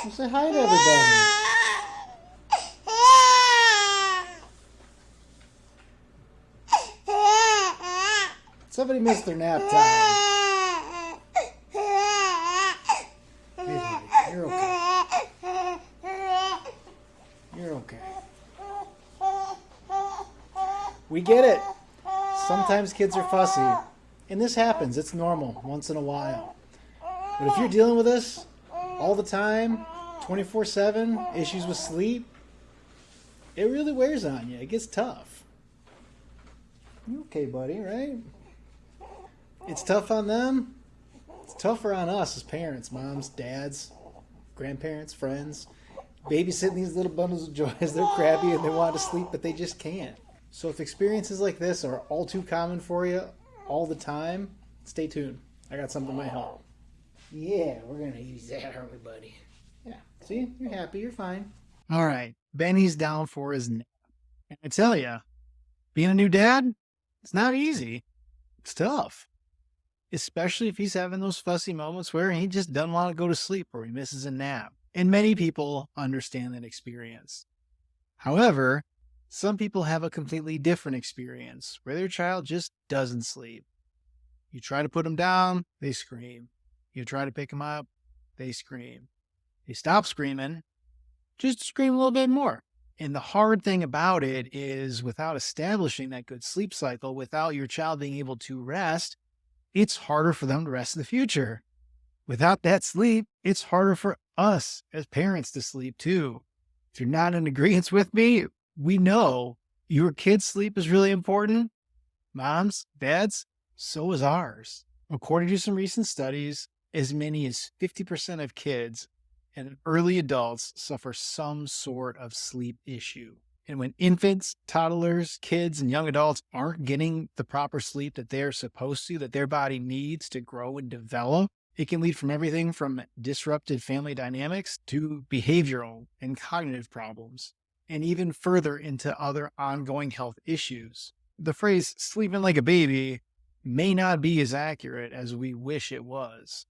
Well, say hi to everybody. Somebody missed their nap time. Hey, buddy, you're okay. You're okay. We get it. Sometimes kids are fussy. And this happens. It's normal once in a while. But if you're dealing with this all the time, 24/7, issues with sleep, it really wears on you. It gets tough. You okay, buddy, right? It's tough on them. It's tougher on us as parents, moms, dads, grandparents, friends. Babysitting these little bundles of joy as they're crabby and they want to sleep, but they just can't. So if experiences like this are all too common for you all the time, stay tuned. I got something that might help. Yeah, we're going to use that, aren't we, buddy? Yeah. See? You're happy. You're fine. All right. Benny's down for his nap. And I tell you, being a new dad, it's not easy. It's tough. Especially if he's having those fussy moments where he just doesn't want to go to sleep or he misses a nap. And many people understand that experience. However, some people have a completely different experience where their child just doesn't sleep. You try to put them down, they scream. You try to pick them up, they scream. They stop screaming, just scream a little bit more. And the hard thing about it is without establishing that good sleep cycle, without your child being able to rest, it's harder for them to rest in the future. Without that sleep, it's harder for us as parents to sleep too. If you're not in agreement with me, we know your kids' sleep is really important. Moms, dads, so is ours. According to some recent studies, as many as 50% of kids and early adults suffer some sort of sleep issue. And when infants, toddlers, kids, and young adults aren't getting the proper sleep that they're supposed to, that their body needs to grow and develop, it can lead from everything from disrupted family dynamics to behavioral and cognitive problems, and even further into other ongoing health issues. The phrase sleeping like a baby may not be as accurate as we wish it was.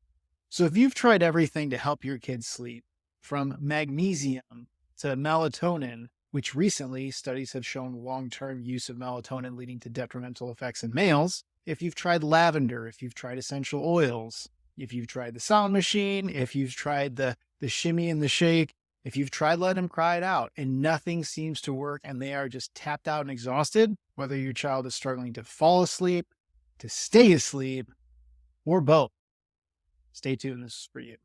So if you've tried everything to help your kids sleep, from magnesium to melatonin, which recently studies have shown long-term use of melatonin leading to detrimental effects in males, if you've tried lavender, if you've tried essential oils, if you've tried the sound machine, if you've tried the shimmy and the shake, if you've tried letting them cry it out and nothing seems to work and they are just tapped out and exhausted, whether your child is struggling to fall asleep, to stay asleep, or both, stay tuned. This is for you.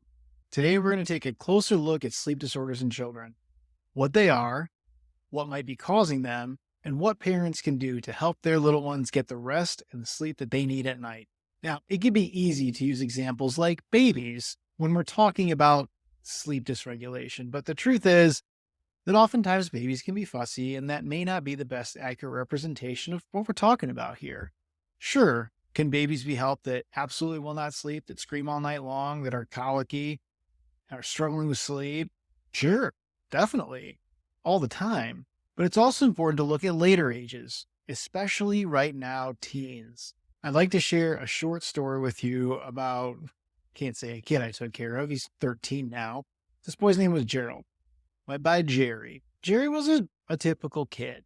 Today, we're going to take a closer look at sleep disorders in children, what they are, what might be causing them, and what parents can do to help their little ones get the rest and the sleep that they need at night. Now, it can be easy to use examples like babies when we're talking about sleep dysregulation, but the truth is that oftentimes babies can be fussy, and that may not be the best accurate representation of what we're talking about here. Sure, can babies be helped that absolutely will not sleep, that scream all night long, that are colicky, are struggling with sleep? Sure, definitely, all the time. But it's also important to look at later ages, especially right now, teens. I'd like to share a short story with you about, can't say a kid I took care of. He's 13 now. This boy's name was Gerald. Went by Jerry. Jerry was a typical kid.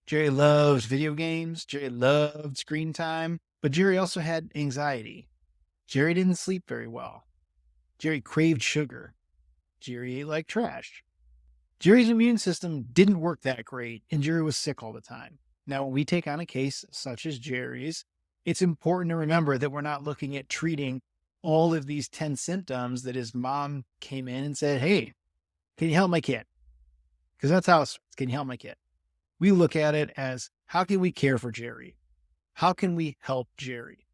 Jerry loved video games. Jerry loved screen time. But Jerry also had anxiety. Jerry didn't sleep very well. Jerry craved sugar. Jerry ate like trash. Jerry's immune system didn't work that great, and Jerry was sick all the time. Now, when we take on a case such as Jerry's, it's important to remember that we're not looking at treating all of these 10 symptoms that his mom came in and said, hey, can you help my kid? Because that's how it starts. Can you help my kid? We look at it as, how can we care for Jerry? How can we help Jerry?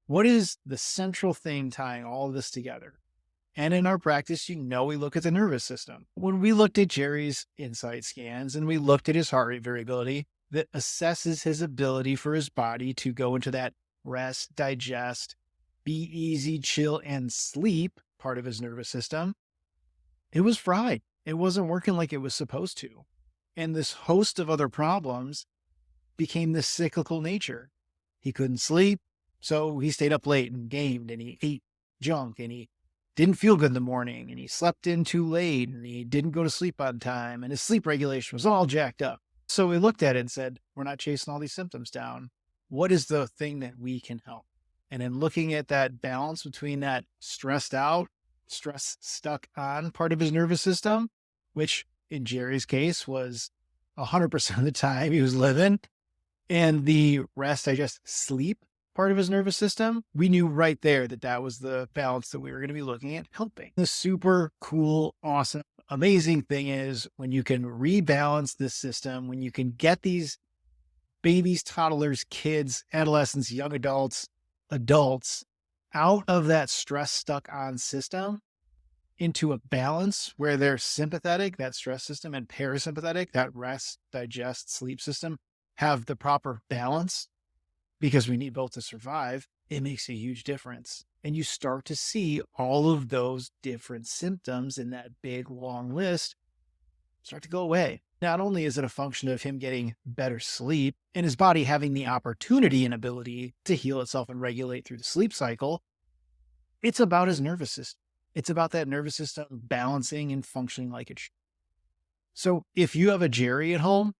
What is the central thing tying all of this together? And in our practice, we look at the nervous system. When we looked at Jerry's insight scans and we looked at his heart rate variability that assesses his ability for his body to go into that rest, digest, be easy, chill, and sleep part of his nervous system, it was fried. It wasn't working like it was supposed to. And this host of other problems became this cyclical nature. He couldn't sleep, so he stayed up late and gamed and he ate junk and he didn't feel good in the morning and he slept in too late and he didn't go to sleep on time and his sleep regulation was all jacked up. So we looked at it and said, we're not chasing all these symptoms down. What is the thing that we can help? And then looking at that balance between that stressed out, stress stuck on part of his nervous system, which in Jerry's case was 100% of the time he was living, and the rest, digest, sleep part of his nervous system, we knew right there that that was the balance that we were going to be looking at helping. The super cool, awesome, amazing thing is when you can rebalance this system, when you can get these babies, toddlers, kids, adolescents, young adults out of that stress stuck on system into a balance where they're sympathetic, that stress system, and parasympathetic, that rest, digest, sleep system, have the proper balance because we need both to survive, it makes a huge difference. And you start to see all of those different symptoms in that big long list start to go away. Not only is it a function of him getting better sleep and his body having the opportunity and ability to heal itself and regulate through the sleep cycle, it's about his nervous system. It's about that nervous system balancing and functioning like it should. So if you have a Jerry at home,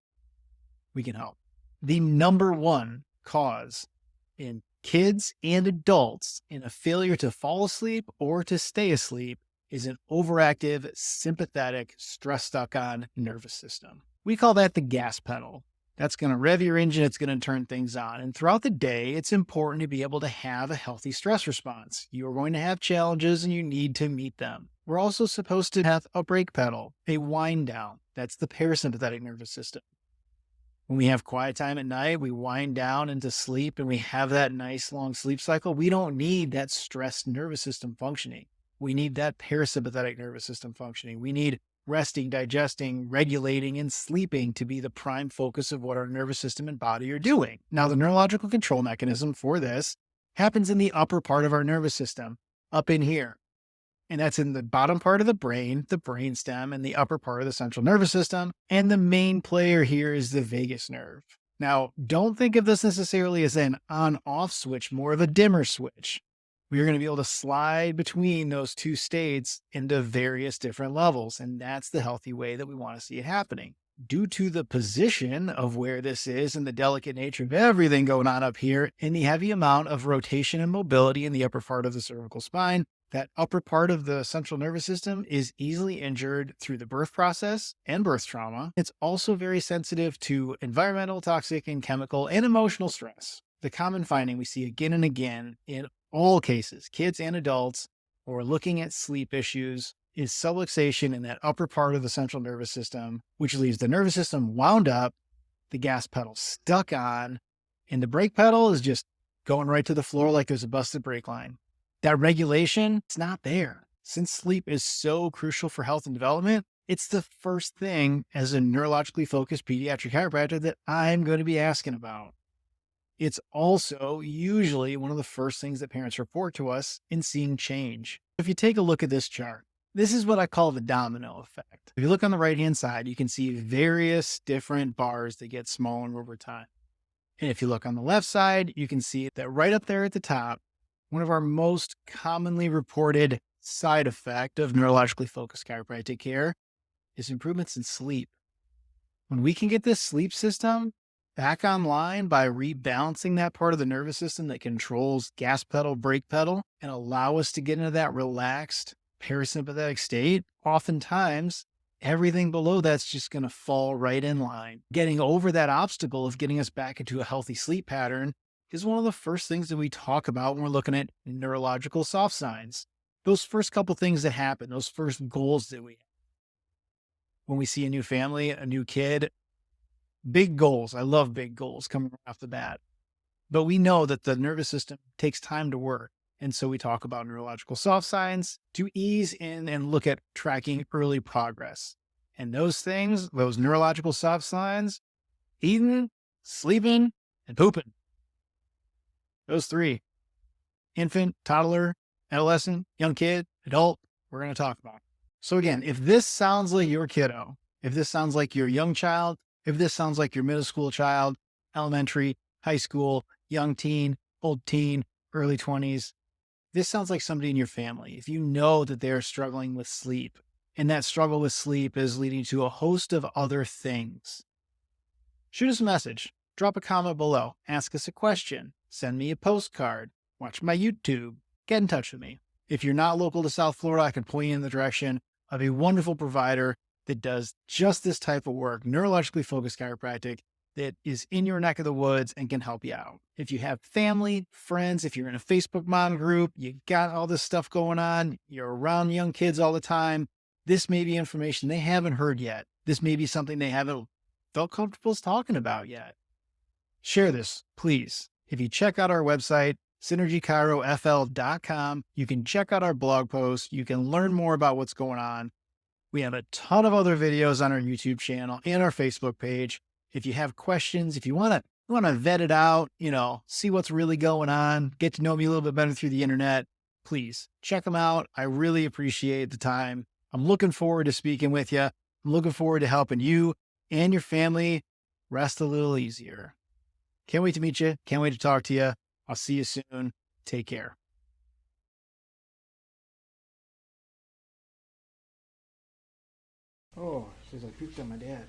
we can help. The number one cause in kids and adults in a failure to fall asleep or to stay asleep is an overactive, sympathetic, stress stuck on nervous system. We call that the gas pedal. That's going to rev your engine. It's going to turn things on. And throughout the day, it's important to be able to have a healthy stress response. You are going to have challenges and you need to meet them. We're also supposed to have a brake pedal, a wind down. That's the parasympathetic nervous system. When we have quiet time at night, we wind down into sleep and we have that nice long sleep cycle. We don't need that stressed nervous system functioning. We need that parasympathetic nervous system functioning. We need resting, digesting, regulating, and sleeping to be the prime focus of what our nervous system and body are doing. Now, the neurological control mechanism for this happens in the upper part of our nervous system, up in here. And that's in the bottom part of the brainstem, and the upper part of the central nervous system. And the main player here is the vagus nerve. Now, don't think of this necessarily as an on-off switch, more of a dimmer switch. We're going to be able to slide between those two states into various different levels. And that's the healthy way that we want to see it happening. Due to the position of where this is and the delicate nature of everything going on up here and the heavy amount of rotation and mobility in the upper part of the cervical spine, that upper part of the central nervous system is easily injured through the birth process and birth trauma. It's also very sensitive to environmental, toxic, and chemical and emotional stress. The common finding we see again and again in all cases, kids and adults, who are looking at sleep issues, is subluxation in that upper part of the central nervous system, which leaves the nervous system wound up, the gas pedal stuck on, and the brake pedal is just going right to the floor like there's a busted brake line. That regulation, it's not there. Since sleep is so crucial for health and development, it's the first thing as a neurologically focused pediatric chiropractor that I'm going to be asking about. It's also usually one of the first things that parents report to us in seeing change. If you take a look at this chart, this is what I call the domino effect. If you look on the right-hand side, you can see various different bars that get smaller over time. And if you look on the left side, you can see that right up there at the top, one of our most commonly reported side effect of neurologically focused chiropractic care is improvements in sleep. When we can get this sleep system back online by rebalancing that part of the nervous system that controls gas pedal, brake pedal, and allow us to get into that relaxed parasympathetic state, oftentimes everything below that's just going to fall right in line. Getting over that obstacle of getting us back into a healthy sleep pattern is one of the first things that we talk about when we're looking at neurological soft signs. Those first couple things that happen, those first goals that we have. When we see a new family, a new kid, big goals. I love big goals coming off the bat. But we know that the nervous system takes time to work. And so we talk about neurological soft signs to ease in and look at tracking early progress. And those things, those neurological soft signs, eating, sleeping, and pooping. Those three, infant, toddler, adolescent, young kid, adult, we're going to talk about. So again, if this sounds like your kiddo, if this sounds like your young child, if this sounds like your middle school child, elementary, high school, young teen, old teen, early 20s, this sounds like somebody in your family, if you know that they're struggling with sleep, and that struggle with sleep is leading to a host of other things, shoot us a message, drop a comment below, ask us a question, send me a postcard, watch my YouTube, get in touch with me. If you're not local to South Florida, I can point you in the direction of a wonderful provider that does just this type of work, neurologically focused chiropractic, that is in your neck of the woods and can help you out. If you have family, friends, if you're in a Facebook mom group, you got all this stuff going on, you're around young kids all the time, this may be information they haven't heard yet. This may be something they haven't felt comfortable talking about yet. Share this, please. If you check out our website, synergychirofl.com, you can check out our blog posts. You can learn more about what's going on. We have a ton of other videos on our YouTube channel and our Facebook page. If you have questions, if you want to vet it out, see what's really going on, get to know me a little bit better through the internet, please check them out. I really appreciate the time. I'm looking forward to speaking with you. I'm looking forward to helping you and your family rest a little easier. Can't wait to meet you. Can't wait to talk to you. I'll see you soon. Take care. Oh, she's like pooped on my dad.